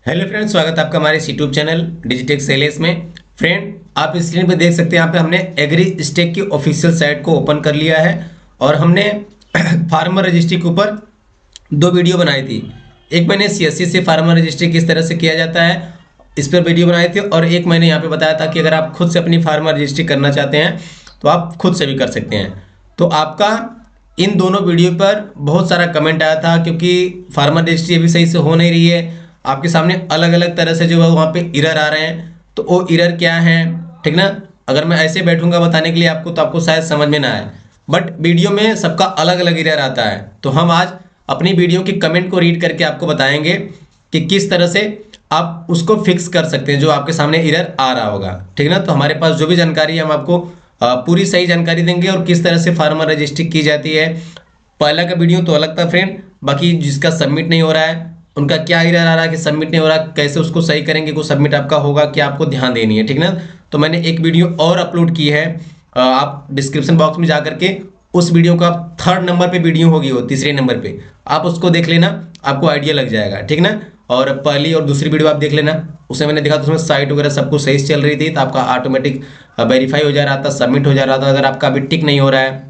Hello friend, स्वागत है आपका हमारे यूट्यूब चैनल डिजिटेक सेलेस में। फ्रेंड, आप स्क्रीन पे देख सकते हैं, यहाँ पे हमने एग्री स्टेक की ऑफिशियल साइट को ओपन कर लिया है और हमने फार्मर रजिस्ट्री के ऊपर दो वीडियो बनाई थी। एक मैंने सीएससी से फार्मर रजिस्ट्री किस तरह से किया जाता है इस पर वीडियो बनाई थी, और एक मैंने यहाँ पे बताया था कि अगर आप खुद से अपनी फार्मर रजिस्ट्री करना चाहते हैं तो आप खुद से भी कर सकते हैं। तो आपका इन दोनों वीडियो पर बहुत सारा कमेंट आया था, क्योंकि फार्मर रजिस्ट्री अभी सही से हो नहीं रही है। आपके सामने अलग अलग तरह से जो है वहाँ पे एरर आ रहे हैं, तो वो एरर क्या है, ठीक ना। अगर मैं ऐसे बैठूंगा बताने के लिए आपको तो आपको शायद समझ में ना आए, बट वीडियो में सबका अलग अलग एरर आता है। तो हम आज अपनी वीडियो की कमेंट को रीड करके आपको बताएंगे कि किस तरह से आप उसको फिक्स कर सकते हैं जो आपके सामने एरर आ रहा होगा, ठीक ना। तो हमारे पास जो भी जानकारी है हम आपको पूरी सही जानकारी देंगे, और किस तरह से फार्मर रजिस्ट्री की जाती है। पहला का वीडियो तो अलग था फ्रेंड, बाकी जिसका सबमिट नहीं हो रहा है उनका क्या एरर आ रहा है कि सबमिट नहीं हो रहा, कैसे उसको सही करेंगे को सबमिट आपका होगा, क्या आपको ध्यान देनी है, ठीक ना। तो मैंने एक वीडियो और अपलोड की है, आप डिस्क्रिप्शन बॉक्स में जा करके उस वीडियो का 3rd नंबर पे वीडियो होगी, वो 3रे नंबर पे आप उसको देख लेना, आपको आइडिया लग जाएगा, ठीक ना। और पहली और दूसरी वीडियो आप देख लेना, उसमें मैंने देखा तो उसमें साइट वगैरह सब कुछ सही से चल रही थी, तो आपका ऑटोमेटिक वेरीफाई हो जा रहा था, सबमिट हो जा रहा था। अगर आपका अभी टिक नहीं हो रहा है,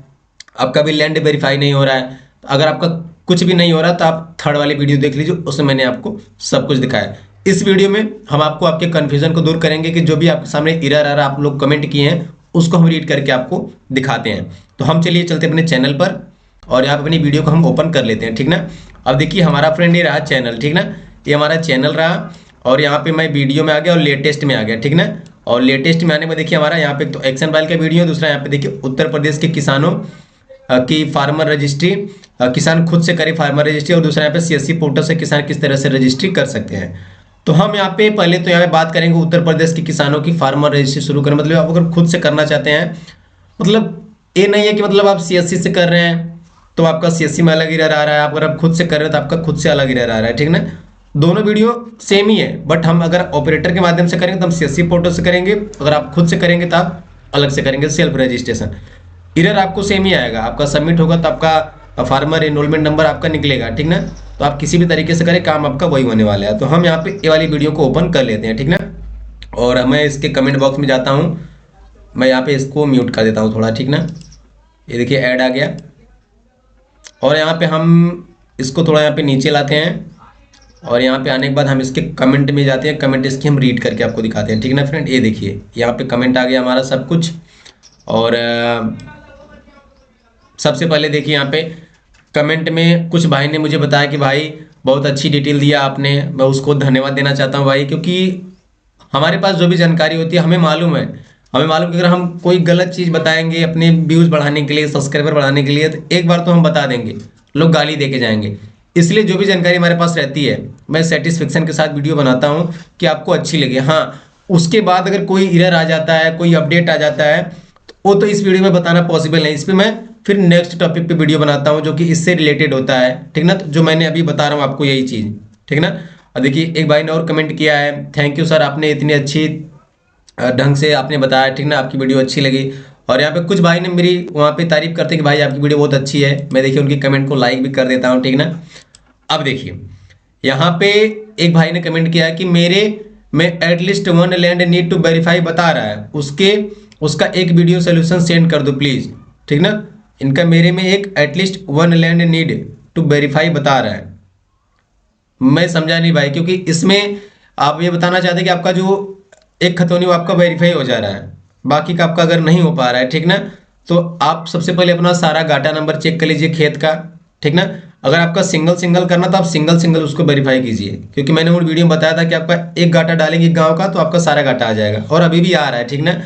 आपका भी लैंड वेरीफाई नहीं हो रहा है, तो अगर आपका कुछ भी नहीं हो रहा तो आप 3rd वाली वीडियो देख लीजिए, उसमें मैंने आपको सब कुछ दिखाया। इस वीडियो में हम आपको आपके कन्फ्यूजन को दूर करेंगे कि जो भी आपके सामने एरर आ रहा है, आप लोग कमेंट किए हैं, उसको हम रीड करके आपको दिखाते हैं। तो हम चलिए चलते अपने चैनल पर, और यहाँ पे अपनी वीडियो को हम ओपन कर लेते हैं, ठीक ना। अब देखिए हमारा फ्रेंड ये रहा चैनल, ठीक ना, ये हमारा चैनल रहा, और यहाँ पे मैं वीडियो में आ गया और लेटेस्ट में आ गया, ठीक ना। और लेटेस्ट में आने में देखिए हमारा यहाँ पे तो एक्शन फाइल का वीडियो है, दूसरा यहाँ पे देखिए उत्तर प्रदेश के किसानों की फार्मर रजिस्ट्री, किसान खुद से करे फार्मर रजिस्ट्री, और दूसरा यहाँ पे सीएससी पोर्टल से किसान किस तरह से रजिस्ट्री कर सकते हैं। तो हम यहाँ पे पहले तो यहाँ पे बात करेंगे उत्तर प्रदेश के किसानों की फार्मर रजिस्ट्री शुरू करें। मतलब आप अगर खुद से करना चाहते हैं, मतलब ये नहीं है कि मतलब आप सीएससी से कर रहे हैं तो आपका सीएससी में अलग एरर आ रहा है, आप अगर आप खुद से कर रहे हो तो आपका खुद से अलग एरर आ रहा है, ठीक ना। दोनों वीडियो सेम ही है, बट हम अगर ऑपरेटर के माध्यम से करेंगे तो हम सीएससी पोर्टल से करेंगे, अगर आप खुद से करेंगे तो आप अलग से करेंगे सेल्फ रजिस्ट्रेशन। एरर आपको सेम ही आएगा, आपका सबमिट होगा तो आपका फार्मर एनरोलमेंट नंबर आपका निकलेगा, ठीक ना। तो आप किसी भी तरीके से करें, काम आपका वही होने वाला है। तो हम यहाँ पे ये वाली वीडियो को ओपन कर लेते हैं, ठीक ना। और मैं इसके कमेंट बॉक्स में जाता हूँ, मैं यहाँ पे इसको म्यूट कर देता हूँ थोड़ा, ठीक ना। ये देखिए ऐड आ गया, और यहाँ पे हम इसको थोड़ा यहाँ पे नीचे लाते हैं, और यहाँ पे आने के बाद हम इसके कमेंट में जाते हैं, कमेंट इसके हम रीड करके आपको दिखाते हैं, ठीक ना फ्रेंड। ये देखिए यहाँ पे कमेंट आ गया हमारा सब कुछ, और सबसे पहले देखिए यहाँ पे कमेंट में कुछ भाई ने मुझे बताया कि भाई बहुत अच्छी डिटेल दिया आपने, मैं उसको धन्यवाद देना चाहता हूँ भाई, क्योंकि हमारे पास जो भी जानकारी होती है हमें मालूम है, हमें मालूम कि अगर हम कोई गलत चीज़ बताएंगे अपने व्यूज़ बढ़ाने के लिए, सब्सक्राइबर बढ़ाने के लिए, तो एक बार तो हम बता देंगे, लोग गाली दे के जाएंगे। इसलिए जो भी जानकारी हमारे पास रहती है मैं सेटिस्फेक्शन के साथ वीडियो बनाता हूँ कि आपको अच्छी लगे। हाँ, उसके बाद अगर कोई एरर आ जाता है, कोई अपडेट आ जाता है, तो वो तो इस वीडियो में बताना पॉसिबल नहीं, इस पर मैं फिर नेक्स्ट टॉपिक पे वीडियो बनाता हूँ जो कि इससे रिलेटेड होता है, ठीक ना। तो जो मैंने अभी बता रहा हूँ आपको यही चीज़, ठीक ना। और देखिए एक भाई ने और कमेंट किया है, थैंक यू सर, आपने इतनी अच्छी ढंग से आपने बताया, ठीक ना, आपकी वीडियो अच्छी लगी। और यहाँ पे कुछ भाई ने मेरी वहाँ पे तारीफ करते हैं कि भाई आपकी वीडियो बहुत अच्छी है, मैं देखिए उनकी कमेंट को लाइक भी कर देता हूँ, ठीक ना। अब देखिए यहाँ पे एक भाई ने कमेंट किया है कि मेरे में at least 1 land need to verify बता रहा है, उसका एक वीडियो सोल्यूशन सेंड कर दो प्लीज, ठीक ना। इनका मेरे में एक at least 1 land need to verify बता रहा है, मैं समझा नहीं भाई, क्योंकि इसमें आप ये बताना चाहते हैं कि आपका जो एक खतौनी वो आपका वेरीफाई हो जा रहा है, बाकी का आपका अगर नहीं हो पा रहा है, ठीक ना। तो आप सबसे पहले अपना सारा गाटा नंबर चेक कर लीजिए खेत का, ठीक ना। अगर आपका सिंगल सिंगल करना तो आप सिंगल सिंगल उसको वेरीफाई कीजिए, क्योंकि मैंने वो वीडियो में बताया था कि आपका एक गाटा डालेंगे गांव का तो आपका सारा गाटा आ जाएगा, और अभी भी आ रहा है, ठीक ना।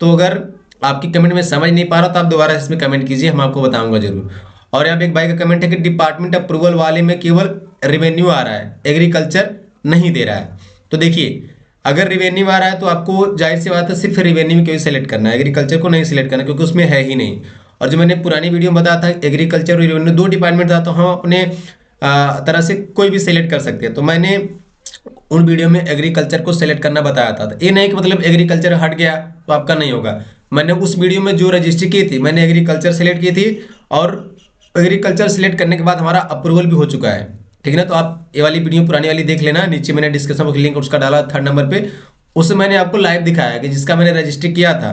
तो अगर आपकी कमेंट में समझ नहीं पा रहा तो आप दोबारा इसमें कमेंट कीजिए, हम आपको बताऊंगा जरूर। और यहाँ पे एक भाई का कमेंट है कि डिपार्टमेंट अप्रूवल वाले में केवल रेवेन्यू आ रहा है, एग्रीकल्चर नहीं दे रहा है। तो देखिए अगर रिवेन्यू आ रहा है तो आपको जाहिर सी बात है सिर्फ रिवेन्यू को ही सिलेक्ट करना है, एग्रीकल्चर को नहीं सिलेक्ट करना, क्योंकि उसमें है ही नहीं। और जो मैंने पुरानी वीडियो में बताया था एग्रीकल्चर और रिवेन्यू दो डिपार्टमेंट था, तो हम अपने तरह से कोई भी सिलेक्ट कर सकते हैं। तो मैंने उन वीडियो में एग्रीकल्चर को सिलेक्ट करना बताया था, तो ये नहीं कि मतलब एग्रीकल्चर हट गया तो आपका नहीं होगा। मैंने उस वीडियो में जो रजिस्ट्री की थी मैंने एग्रीकल्चर सिलेक्ट की थी, और एग्रीकल्चर सिलेक्ट करने के बाद हमारा अप्रूवल भी हो चुका है, ठीक है ना। तो आप ये वाली वीडियो पुरानी वाली देख लेना, नीचे मैंने डिस्क्रिप्शन बॉक्स लिंक उसका डाला 3rd नंबर पे, उसमें मैंने आपको लाइव दिखाया कि जिसका मैंने रजिस्ट्री किया था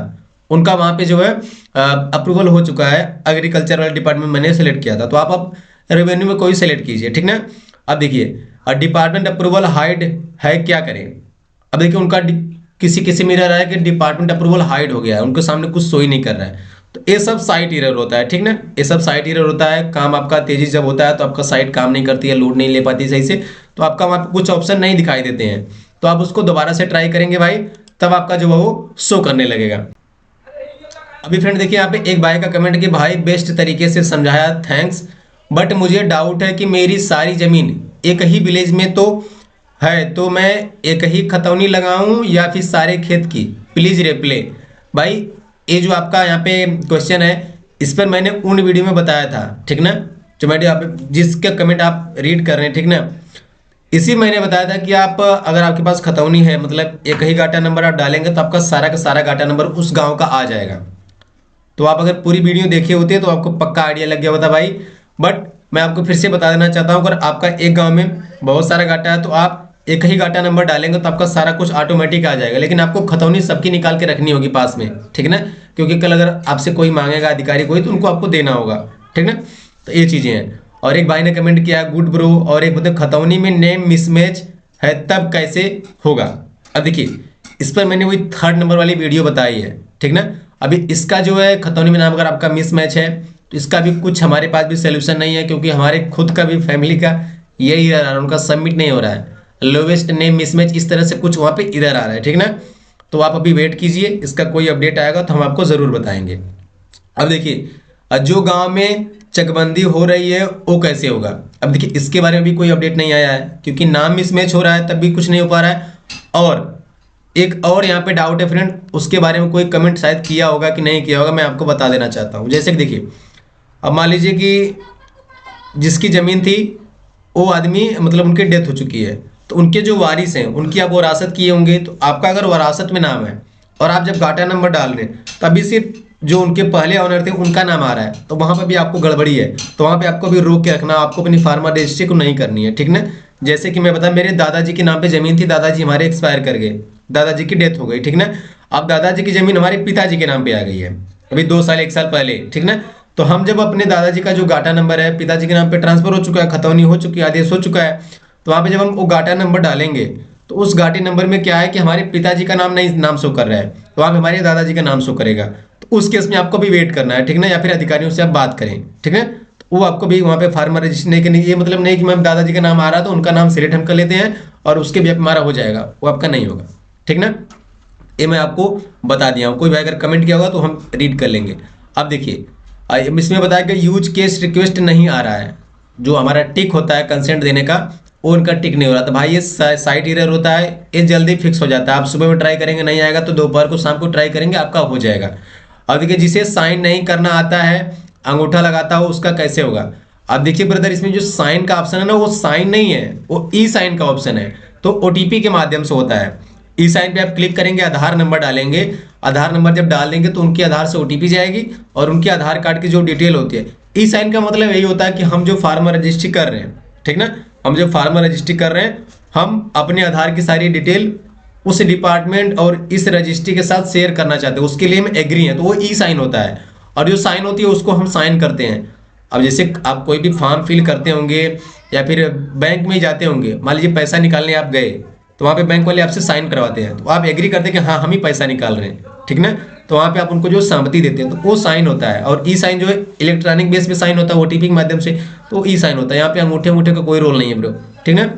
उनका वहां पे जो है अप्रूवल हो चुका है। एग्रीकल्चर वाले डिपार्टमेंट मैंने सेलेक्ट किया था, तो आप अब रेवेन्यू में कोई सेलेक्ट कीजिए, ठीक ना। अब देखिए डिपार्टमेंट अप्रूवल हाइड है, क्या करें। अब देखिए उनका किसी किसी में रहा है कि डिपार्टमेंट अप्रूवल हाइड हो गया है, उनके सामने कुछ शो ही नहीं कर रहा है। तो ये सब साइट एरर होता है, ठीक ना। ये सब साइट एरर होता है। काम आपका तेजी जब होता है तो आपका साइट काम नहीं करती है, लोड नहीं ले पाती सही से, तो आपका वहाँ पे कुछ ऑप्शन नहीं दिखाई देते हैं। तो आप उसको दोबारा से ट्राई करेंगे भाई, तब आपका जो है वो शो करने लगेगा। अभी फ्रेंड देखिए यहाँ पे एक भाई का कमेंट कि भाई बेस्ट तरीके से समझाया, थैंक्स, बट मुझे डाउट है कि मेरी सारी जमीन एक ही विलेज में तो है, तो मैं एक ही खतौनी लगाऊं या फिर सारे खेत की, प्लीज रिप्ले। भाई ये जो आपका यहाँ पे क्वेश्चन है, इस पर मैंने उन वीडियो में बताया था, ठीक ना। जो मैंने आप जिसका कमेंट आप रीड कर रहे हैं, ठीक ना, इसी मैंने बताया था कि आप अगर आपके पास खतौनी है, मतलब एक ही गाटा नंबर आप डालेंगे तो आपका सारा का सारा गाटा नंबर उस गांव का आ जाएगा। तो आप अगर पूरी वीडियो देखे होते तो आपको पक्का आइडिया लग गया होता भाई। बट मैं आपको फिर से बता देना चाहता हूँ, अगर आपका एक गांव में बहुत सारा गाटा है तो आप एक ही गाटा नंबर डालेंगे तो आपका सारा कुछ ऑटोमेटिक आ जाएगा, लेकिन आपको खतौनी सबकी निकाल के रखनी होगी पास में, ठीक ना। क्योंकि कल अगर आपसे कोई मांगेगा अधिकारी कोई, तो उनको आपको देना होगा, ठीक ना। तो ये चीजें हैं। और एक भाई ने कमेंट किया गुड ब्रो, और एक मतलब खतौनी में नेम मिसमैच है तब कैसे होगा। अब देखिए इस पर मैंने वही 3rd नंबर वाली वीडियो बताई है, ठीक ना। अभी इसका जो है खतौनी में नाम अगर आपका मिसमैच है तो इसका भी कुछ हमारे पास भी सोल्यूशन नहीं है, क्योंकि हमारे खुद का भी फैमिली का यही रहा है, उनका सबमिट नहीं हो रहा है, लोवेस्ट नेम मिसमैच, इस तरह से कुछ वहाँ पे इधर आ रहा है, ठीक ना। तो आप अभी वेट कीजिए, इसका कोई अपडेट आएगा तो हम आपको जरूर बताएंगे। अब देखिए जो गांव में चकबंदी हो रही है वो कैसे होगा। अब देखिए इसके बारे में भी कोई अपडेट नहीं आया है, क्योंकि नाम मिसमैच हो रहा है तब भी कुछ नहीं हो पा रहा है। और एक और यहाँ पे डाउट है फ्रेंड, उसके बारे में कोई कमेंट शायद किया होगा कि नहीं किया होगा, मैं आपको बता देना चाहता हूँ। जैसे कि देखिए अब मान लीजिए कि जिसकी जमीन थी वो आदमी मतलब उनकी डेथ हो चुकी है, तो उनके जो वारिस हैं उनकी आप वरासत किए होंगे, तो आपका अगर वरासत में नाम है और आप जब गाटा नंबर डाल रहे हैं तभी सिर्फ जो उनके पहले ऑनर थे उनका नाम आ रहा है, तो वहां पर भी आपको गड़बड़ी है। तो वहां पे आपको भी रोक के रखना, आपको अपनी फार्मर रजिस्ट्री को नहीं करनी है, ठीक ना। जैसे कि मैं बता, मेरे दादाजी के नाम पे जमीन थी, दादाजी हमारे एक्सपायर कर गए, दादाजी की डेथ हो गई, ठीक ना। अब दादाजी की जमीन हमारे पिताजी के नाम पे आ गई है, अभी 2 साल 1 साल पहले, ठीक ना। तो हम जब अपने दादाजी का जो गाटा नंबर है पिताजी के नाम पे ट्रांसफर हो चुका है, खतौनी हो चुकी है, आदेश हो चुका है, तो वहां पे जब हम वो गाटा नंबर डालेंगे तो उस गाटे नंबर में क्या है कि हमारे पिताजी का नाम नहीं नाम शो कर रहा है, तो वहां पे हमारे दादाजी का नाम शो करेगा। तो उस केस में आपको भी वेट करना है, ठीक ना, या फिर अधिकारियों से आप बात करें, ठीक है। तो वो आपको भी वहां पे फार्मर रजिस्ट्री नहीं करनी, ये मतलब नहीं कि मैम दादाजी का नाम आ रहा तो उनका नाम सिलेक्ट हम कर लेते हैं और उसके भी हमारा हो जाएगा, वो आपका नहीं होगा, ठीक ना। ये मैं आपको बता दिया हूँ, कोई भाई अगर कमेंट किया होगा तो हम रीड कर लेंगे। अब देखिए इसमें बताया कि यूज केस रिक्वेस्ट नहीं आ रहा है, जो हमारा टिक होता है कंसेंट देने का वो उनका टिक नहीं हो रहा। तो भाई ये साइट एरर होता है, ये जल्दी फिक्स हो जाता है। आप सुबह में ट्राई करेंगे नहीं आएगा तो दोपहर को शाम को ट्राई करेंगे आपका हो जाएगा। अब देखिए जिसे साइन नहीं करना आता है, अंगूठा लगाता हो, उसका कैसे होगा। अब देखिए ब्रदर इसमें जो साइन का ऑप्शन है ना, वो साइन नहीं है, वो ई साइन का ऑप्शन है, तो ओटीपी के माध्यम से होता है। ई साइन पे आप क्लिक करेंगे, आधार नंबर डालेंगे, आधार नंबर जब डाल देंगे तो उनके आधार से ओटीपी जाएगी और उनके आधार कार्ड की जो डिटेल होती है। ई साइन का मतलब यही होता है कि हम जो फार्मर रजिस्ट्री कर रहे हैं, ठीक ना, हम जो फार्मर रजिस्ट्री कर रहे हैं, हम अपने आधार की सारी डिटेल उस डिपार्टमेंट और इस रजिस्ट्री के साथ शेयर करना चाहते हैं, उसके लिए हम एग्री हैं, तो वो ई साइन होता है। और जो साइन होती है उसको हम साइन करते हैं। अब जैसे आप कोई भी फॉर्म फिल करते होंगे या फिर बैंक में ही जाते होंगे, मान लीजिए पैसा निकालने आप गए तो वहाँ पे बैंक वाले आपसे साइन करवाते हैं, तो आप एग्री करते हैं कि हाँ हम ही पैसा निकाल रहे हैं, ठीक ना। तो वहाँ पे आप उनको जो सहमति देते हैं तो वो साइन होता है। और ई साइन जो है इलेक्ट्रॉनिक बेस पे साइन होता है ओटीपी के माध्यम से, तो ई साइन होता है। यहाँ पे अंगूठे अंगूठे का कोई रोल नहीं है ब्रो, ठीक ना।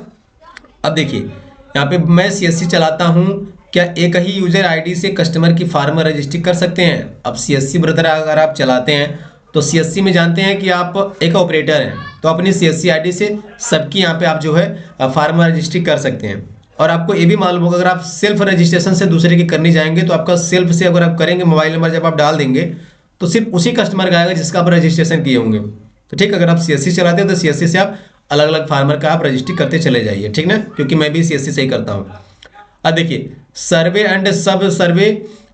अब देखिए यहाँ पे मैं सीएससी चलाता हूँ, क्या एक ही यूजर आईडी से कस्टमर की फार्मर रजिस्ट्री कर सकते हैं। अब सीएससी ब्रदर अगर आप चलाते हैं तो सीएससी में जानते हैं कि आप एक ऑपरेटर हैं, तो अपनी सीएससी आईडी से सबकी यहाँ पे आप जो है फार्मर रजिस्ट्री कर सकते हैं। और आपको ये भी मालूम होगा अगर आप सेल्फ रजिस्ट्रेशन से दूसरे की करनी जाएंगे तो आपका सेल्फ से अगर आप करेंगे, मोबाइल नंबर जब आप डाल देंगे तो सिर्फ उसी कस्टमर का आएगा जिसका आप रजिस्ट्रेशन किए होंगे। तो ठीक, अगर आप सीएससी चलाते हैं तो सीएससी से आप अलग अलग फार्मर का आप रजिस्ट्री करते चले जाइए, ठीक ना, क्योंकि मैं भी सीएससी से ही करता हूँ। अब देखिए सर्वे एंड सब सर्वे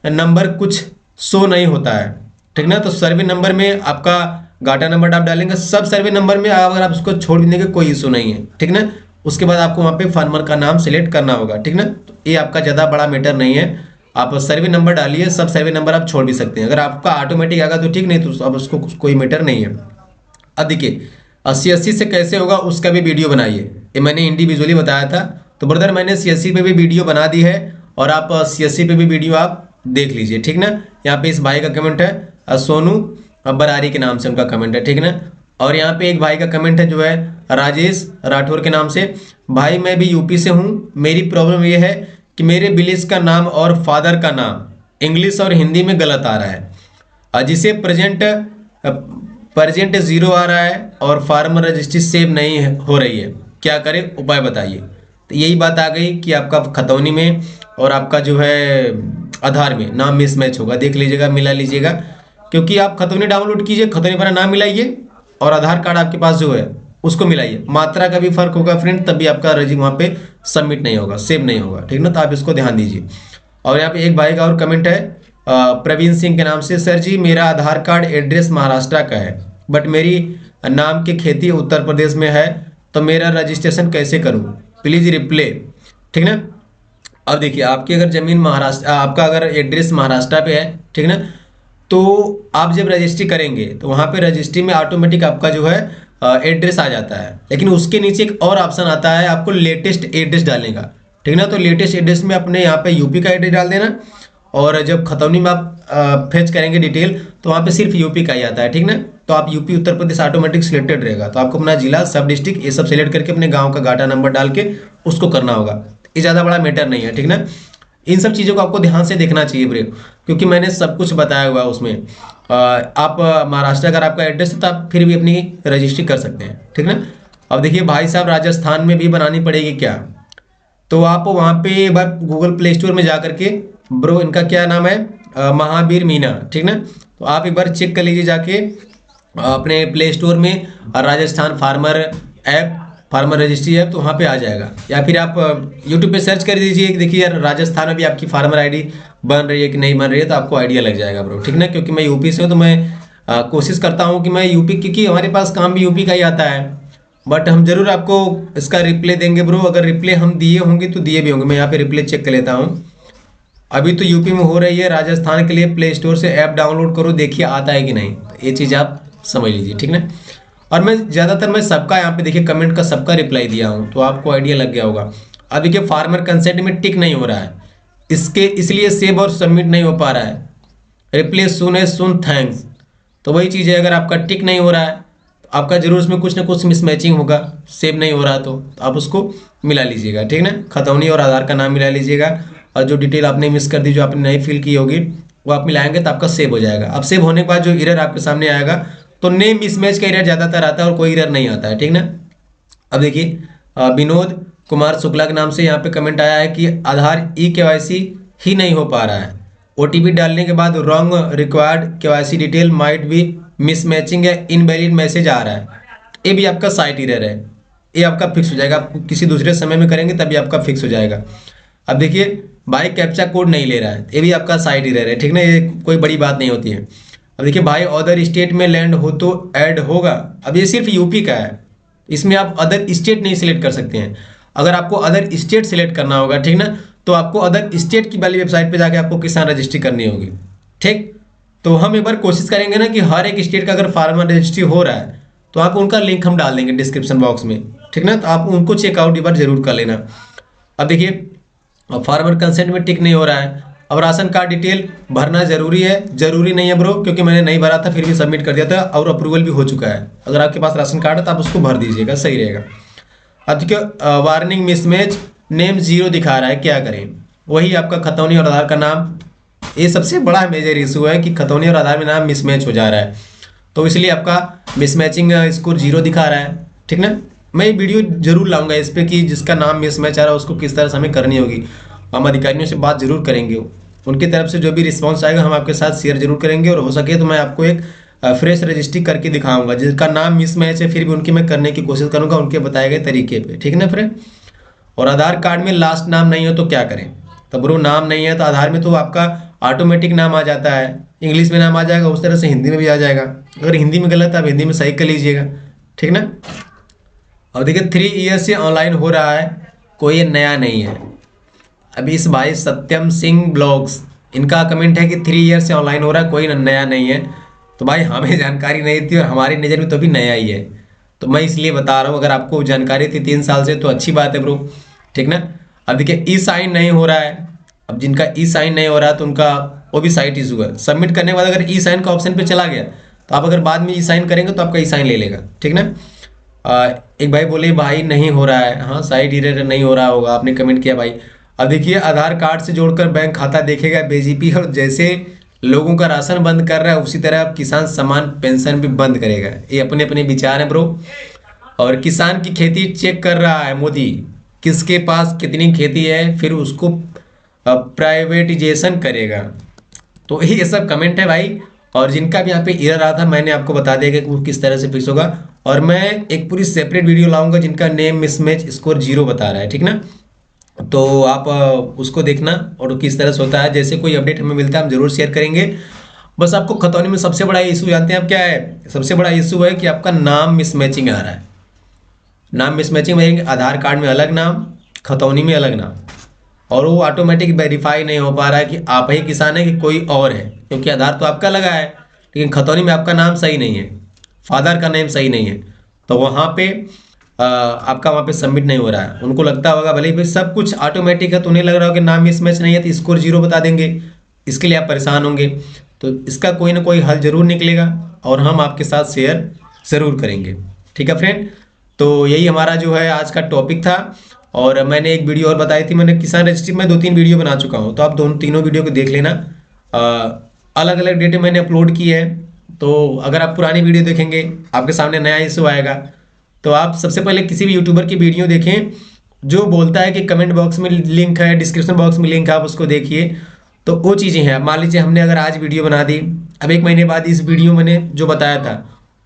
नंबर कुछ शो नहीं होता है, ठीक ना। तो सर्वे नंबर में आपका गाटा नंबर आप डालेंगे, सब सर्वे नंबर में अगर आप उसको छोड़ भी देंगे कोई इशू नहीं है, ठीक ना। उसके बाद आपको वहाँ पे फार्मर का नाम सिलेक्ट करना होगा, ठीक ना। तो ये आपका ज़्यादा बड़ा मैटर नहीं है, आप सर्वे नंबर डालिए, सब सर्वे नंबर आप छोड़ भी सकते हैं। अगर आपका ऑटोमेटिक आएगा तो ठीक, नहीं तो अब उसको कोई मैटर नहीं है। अब देखिए 80-80 से कैसे होगा उसका भी वीडियो बनाइए, ये मैंने इंडिविजुअली बताया था। तो ब्रदर मैंने 80-80 पे भी वीडियो बना दी है, और आप 80-80 पे भी वीडियो आप देख लीजिए, ठीक ना। यहाँ पे इस भाई का कमेंट है सोनू बरारी के नाम से उनका कमेंट है, ठीक ना। और यहाँ पे एक भाई का कमेंट है जो है राजेश राठौर के नाम से, भाई मैं भी यूपी से हूँ, मेरी प्रॉब्लम ये है कि मेरे विलेज का नाम और फादर का नाम इंग्लिश और हिंदी में गलत आ रहा है, जिसे प्रेजेंट जीरो आ रहा है और फार्मर रजिस्ट्री सेव नहीं हो रही है, क्या करें उपाय बताइए। तो यही बात आ गई कि आपका खतौनी में और आपका जो है आधार में नाम मिसमैच होगा, देख लीजिएगा, मिला लीजिएगा। क्योंकि आप खतौनी डाउनलोड कीजिए, खतौनी पर नाम मिलाइए और आधार कार्ड आपके पास जो है उसको मिलाइए, मात्रा का भी फर्क होगा फ्रेंड, तभी आपका रजिस्ट्री वहाँ पे सबमिट नहीं होगा, सेव नहीं होगा, ठीक ना। तो आप इसको ध्यान दीजिए। और यहाँ पे एक भाई का और कमेंट है प्रवीण सिंह के नाम से, सर जी मेरा आधार कार्ड एड्रेस महाराष्ट्र का है बट मेरी नाम की खेती उत्तर प्रदेश में है, तो मेरा रजिस्ट्रेशन कैसे करूं, प्लीज रिप्ले, ठीक ना। अब देखिए आपकी अगर जमीन महाराष्ट्र, आपका अगर एड्रेस महाराष्ट्र पे है, ठीक ना, तो आप जब रजिस्ट्री करेंगे तो वहाँ पे रजिस्ट्री में ऑटोमेटिक आपका जो है एड्रेस आ जाता है, लेकिन उसके नीचे एक और ऑप्शन आता है आपको लेटेस्ट एड्रेस डालने का, ठीक ना। तो लेटेस्ट एड्रेस में अपने यहाँ पे यूपी का एड्रेस डाल देना, और जब खतौनी में आप फेच करेंगे डिटेल तो वहाँ पे सिर्फ यूपी का ही आता है, ठीक ना। तो आप UP Uttar Pradesh automatic selected रहेगा, तो आपको अपना जिला सब डिस्ट्रिक्ट ये सब सिलेक्ट करके अपने गांव का गाटा नंबर डाल के उसको करना होगा। ये ज़्यादा बड़ा मैटर नहीं है, ठीक ना। इन सब चीज़ों को आपको ध्यान से देखना चाहिए ब्रे, क्योंकि मैंने सब कुछ बताया हुआ है उसमें। आप महाराष्ट्र अगर आपका एड्रेस है तो आप फिर भी अपनी रजिस्ट्री कर सकते हैं, ठीक ना। अब देखिए भाई साहब राजस्थान में भी बनानी पड़ेगी क्या, तो आप वहाँ पे एक बार गूगल प्ले स्टोर में जा करके, ब्रो इनका क्या नाम है महावीर मीना, ठीक ना। तो आप एक बार चेक कर लीजिए जाके अपने प्ले स्टोर में Rajasthan farmer app, farmer registry app, तो वहाँ पे आ जाएगा। या फिर आप यूट्यूब पे सर्च कर दीजिए, देखिए यार राजस्थान में भी आपकी फार्मर आईडी बन रही है कि नहीं बन रही है, तो आपको आइडिया लग जाएगा ब्रो, ठीक ना। क्योंकि मैं यूपी से हूँ तो मैं कोशिश करता हूँ कि मैं यूपी, क्योंकि हमारे पास काम भी यूपी का ही आता है, बट हम जरूर आपको इसका रिप्ले देंगे ब्रो। अगर रिप्ले हम दिए होंगे तो दिए भी होंगे, मैं यहाँ पे रिप्ले चेक कर लेता हूँ। अभी तो यूपी में हो रही है, राजस्थान के लिए प्ले स्टोर से ऐप डाउनलोड करो, देखिए आता है कि नहीं, तो ये चीज़ आप समझ लीजिए, ठीक ना। और मैं ज़्यादातर मैं सबका यहाँ पे देखिए कमेंट का सबका रिप्लाई दिया हूँ, तो आपको आइडिया लग गया होगा। अब देखिए फार्मर कंसेंट में टिक नहीं हो रहा है, इसके इसलिए सेव और सबमिट नहीं हो पा रहा है, रिप्ले सुन है सुन थैंक्स। तो वही चीज़ है, अगर आपका टिक नहीं हो रहा है तो आपका जरूर उसमें कुछ ना कुछ मिसमैचिंग होगा, सेव नहीं हो रहा तो आप उसको मिला लीजिएगा, ठीक ना। खतौनी और आधार का नाम मिला लीजिएगा, और जो डिटेल आपने मिस कर दी, जो आपने नहीं फिल की होगी, वो आप मिलाएंगे तो आपका सेव हो जाएगा। अब सेव होने के बाद जो एरर आपके सामने आएगा, तो नेम मिसमैच का एरर ज़्यादातर आता है और कोई एरर नहीं आता है, ठीक ना। अब देखिए विनोद कुमार शुक्ला के नाम से यहाँ पे कमेंट आया है कि आधार KYC ही नहीं हो पा रहा है, OTP डालने के बाद wrong required KYC detail might भी मिसमैचिंग या इनवैलिड मैसेज आ रहा है। ये भी आपका साइट एरर है, ये आपका फिक्स हो जाएगा, आप किसी दूसरे समय में करेंगे तभी आपका फिक्स हो जाएगा। अब देखिए भाई कैप्चा कोड नहीं ले रहा है, ये भी आपका साइट एरर है, ठीक ना, ये कोई बड़ी बात नहीं होती है। अब देखिए भाई अदर स्टेट में लैंड हो तो ऐड होगा, अब ये सिर्फ यूपी का है, इसमें आप अदर स्टेट नहीं सिलेक्ट कर सकते हैं। अगर आपको अदर स्टेट सिलेक्ट करना होगा, ठीक ना, तो आपको अदर स्टेट की वाली वेबसाइट पे जाके आपको किसान रजिस्ट्री करनी होगी, ठीक। तो हम एक बार कोशिश करेंगे ना कि हर एक स्टेट का अगर फार्मर रजिस्ट्री हो रहा है तो आप उनका लिंक हम डाल देंगे डिस्क्रिप्शन बॉक्स में, ठीक ना, तो आप उनको चेकआउट एक बार जरूर कर लेना। अब देखिए फार्मर कंसेंट में टिक नहीं हो रहा है। अब राशन कार्ड डिटेल भरना जरूरी है, जरूरी नहीं है ब्रो, क्योंकि मैंने नहीं भरा था फिर भी सबमिट कर दिया था और अप्रूवल भी हो चुका है। अगर आपके पास राशन कार्ड है तो आप उसको भर दीजिएगा, सही रहेगा। अब देखिए वार्निंग मिसमैच नेम 0 दिखा रहा है, क्या करें। वही आपका खतौनी और आधार का नाम, ये सबसे बड़ा मेजर इशू है कि खतौनी और आधार में नाम मिसमैच हो जा रहा है, तो इसलिए आपका मिसमैचिंग स्कोर 0 दिखा रहा है, ठीक ना। मैं ये वीडियो जरूर लाऊंगा इस पर कि जिसका नाम मिसमैच आ रहा है उसको किस तरह से हमें करनी होगी। हम अधिकारियों से बात जरूर करेंगे, उनकी तरफ से जो भी रिस्पॉन्स आएगा हम आपके साथ शेयर जरूर करेंगे, और हो सके तो मैं आपको एक फ्रेश रजिस्ट्री करके दिखाऊंगा जिसका नाम मिसमैच है, फिर भी उनकी मैं करने की कोशिश करूंगा उनके बताए गए तरीके पे, ठीक है ना फ्रेंड। और आधार कार्ड में लास्ट नाम नहीं हो तो क्या करें, तो ब्रो नाम नहीं है तो आधार में तो आपका ऑटोमेटिक नाम आ जाता है, इंग्लिश में नाम आ जाएगा, उस तरह से हिंदी में भी आ जाएगा। अगर हिंदी में गलत है आप हिंदी में सही कर लीजिएगा, ठीक ना। अब देखिए 3 ईयर से ऑनलाइन हो रहा है, कोई ये नया नहीं है। अभी इस भाई सत्यम सिंह ब्लॉग्स, इनका कमेंट है कि 3 ईयर से ऑनलाइन हो रहा है, कोई नया नहीं है। तो भाई हमें जानकारी नहीं थी और हमारी नज़र में तो भी नया ही है, तो मैं इसलिए बता रहा हूँ। अगर आपको जानकारी थी 3 साल से तो अच्छी बात है ब्रो, ठीक ना। अब देखिए ई साइन नहीं हो रहा है। अब जिनका ई साइन नहीं हो रहा है तो उनका वो भी साइट इशू है। सबमिट करने के बाद अगर ई साइन का ऑप्शन पे चला गया तो आप अगर बाद में ई साइन करेंगे तो आपका ई साइन ले लेगा, ठीक ना। एक भाई बोले भाई नहीं हो रहा है, हाँ साइट एरर नहीं हो रहा होगा, आपने कमेंट किया भाई। अब देखिए आधार कार्ड से जोड़कर बैंक खाता देखेगा बीजेपी, और जैसे लोगों का राशन बंद कर रहा है उसी तरह अब किसान सम्मान पेंशन भी बंद करेगा। ये अपने अपने विचार हैं ब्रो। और किसान की खेती चेक कर रहा है मोदी, किसके पास कितनी खेती है, फिर उसको प्राइवेटाइजेशन करेगा। तो ये सब कमेंट है भाई। और जिनका भी यहाँ पे एरर रहा था मैंने आपको बता दिया कि वो किस तरह से फिक्स होगा। और मैं एक पूरी सेपरेट वीडियो लाऊंगा जिनका नेम मिसमैच स्कोर 0 बता रहा है, ठीक ना। तो आप उसको देखना और किस तरह से होता है। जैसे कोई अपडेट हमें मिलता है हम जरूर शेयर करेंगे। बस आपको खतौनी में सबसे बड़ा इशू जानते हैं आप क्या है? सबसे बड़ा इशू है कि आपका नाम मिसमैचिंग आ रहा है। नाम मिसमैचिंग में आधार कार्ड में अलग नाम, खतौनी में अलग नाम, और वो ऑटोमेटिक वेरीफाई नहीं हो पा रहा है कि आप ही किसान है कि कोई और है, क्योंकि आधार तो आपका लगा है लेकिन खतौनी में आपका नाम सही नहीं है, फादर का नेम सही नहीं है। तो वहाँ पे आपका वहाँ पे सबमिट नहीं हो रहा है। उनको लगता होगा भले भाई सब कुछ ऑटोमेटिक है तो उन्हें लग रहा हो कि नाम मिसमैच नहीं है तो स्कोर 0 बता देंगे, इसके लिए आप परेशान होंगे। तो इसका कोई ना कोई हल जरूर निकलेगा और हम आपके साथ शेयर ज़रूर करेंगे, ठीक है फ्रेंड। तो यही हमारा जो है आज का टॉपिक था। और मैंने एक वीडियो और बताई थी, मैंने किसान रजिस्ट्री में 2-3 वीडियो बना चुका हूँ, तो आप तीनों वीडियो को देख लेना। अलग अलग डेटे मैंने अपलोड की है। तो अगर आप पुरानी वीडियो देखेंगे आपके सामने नया इशू आएगा। तो आप सबसे पहले किसी भी यूट्यूबर की वीडियो देखें जो बोलता है कि कमेंट बॉक्स में लिंक है, डिस्क्रिप्शन बॉक्स में लिंक है, आप उसको देखिए। तो वो चीज़ें हैं। मान लीजिए हमने अगर आज वीडियो बना दी, अब 1 महीने बाद इस वीडियो मैंने जो बताया था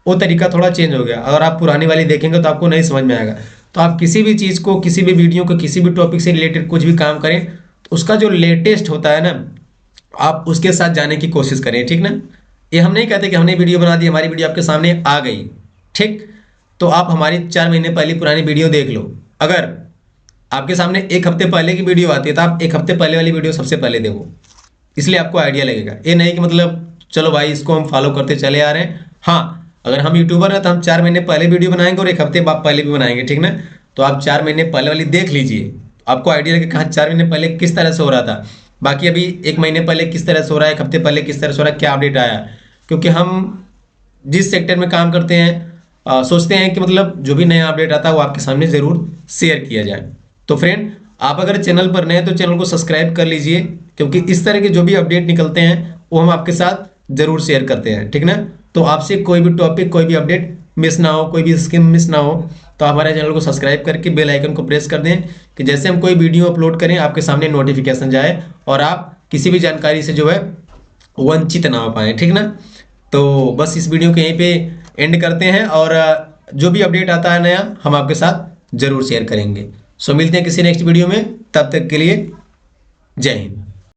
वो तरीका थोड़ा चेंज हो गया। अगर आप पुरानी वाली देखेंगे तो आपको नहीं समझ में आएगा। तो आप किसी भी चीज़ को, किसी भी वीडियो को, किसी भी टॉपिक से रिलेटेड कुछ भी काम करें तो उसका जो लेटेस्ट होता है ना, आप उसके साथ जाने की कोशिश करें, ठीक ना। ये हम नहीं कहते कि हमने वीडियो बना दी, हमारी वीडियो आपके सामने आ गई, ठीक। तो आप हमारी 4 महीने पहले पुरानी वीडियो देख लो। अगर आपके सामने 1 हफ्ते पहले की वीडियो आती है तो आप 1 हफ्ते पहले वाली वीडियो सबसे पहले देखो, इसलिए आपको आइडिया लगेगा। ये नहीं कि मतलब चलो भाई इसको हम फॉलो करते चले आ रहे हैं। हाँ, अगर हम यूट्यूबर हैं तो हम 4 महीने पहले वीडियो बनाएंगे और 1 हफ्ते बाद पहले भी बनाएंगे, ठीक ना। तो आप 4 महीने पहले वाली देख लीजिए, आपको आइडिया लगे कहाँ 4 महीने पहले किस तरह से हो रहा था। बाकी अभी 1 महीने पहले किस तरह से हो रहा है, 1 हफ्ते पहले किस तरह से हो रहा है, क्या अपडेट आया। क्योंकि हम जिस सेक्टर में काम करते हैं सोचते हैं कि मतलब जो भी नया अपडेट आता है वो आपके सामने ज़रूर शेयर किया जाए। तो फ्रेंड, आप अगर चैनल पर नए हैं तो चैनल को सब्सक्राइब कर लीजिए, क्योंकि इस तरह के जो भी अपडेट निकलते हैं वो हम आपके साथ जरूर शेयर करते हैं, ठीक ना। तो आपसे कोई भी टॉपिक, कोई भी अपडेट मिस ना हो, कोई भी स्कीम मिस ना हो, तो हमारे चैनल को सब्सक्राइब करके बेल आइकन को प्रेस कर दें कि जैसे हम कोई वीडियो अपलोड करें आपके सामने नोटिफिकेशन जाए और आप किसी भी जानकारी से जो है वंचित ना हो पाए, ठीक ना। तो बस इस वीडियो को यहीं पे एंड करते हैं और जो भी अपडेट आता है नया हम आपके साथ जरूर शेयर करेंगे। सो मिलते हैं किसी नेक्स्ट वीडियो में, तब तक के लिए जय हिंद।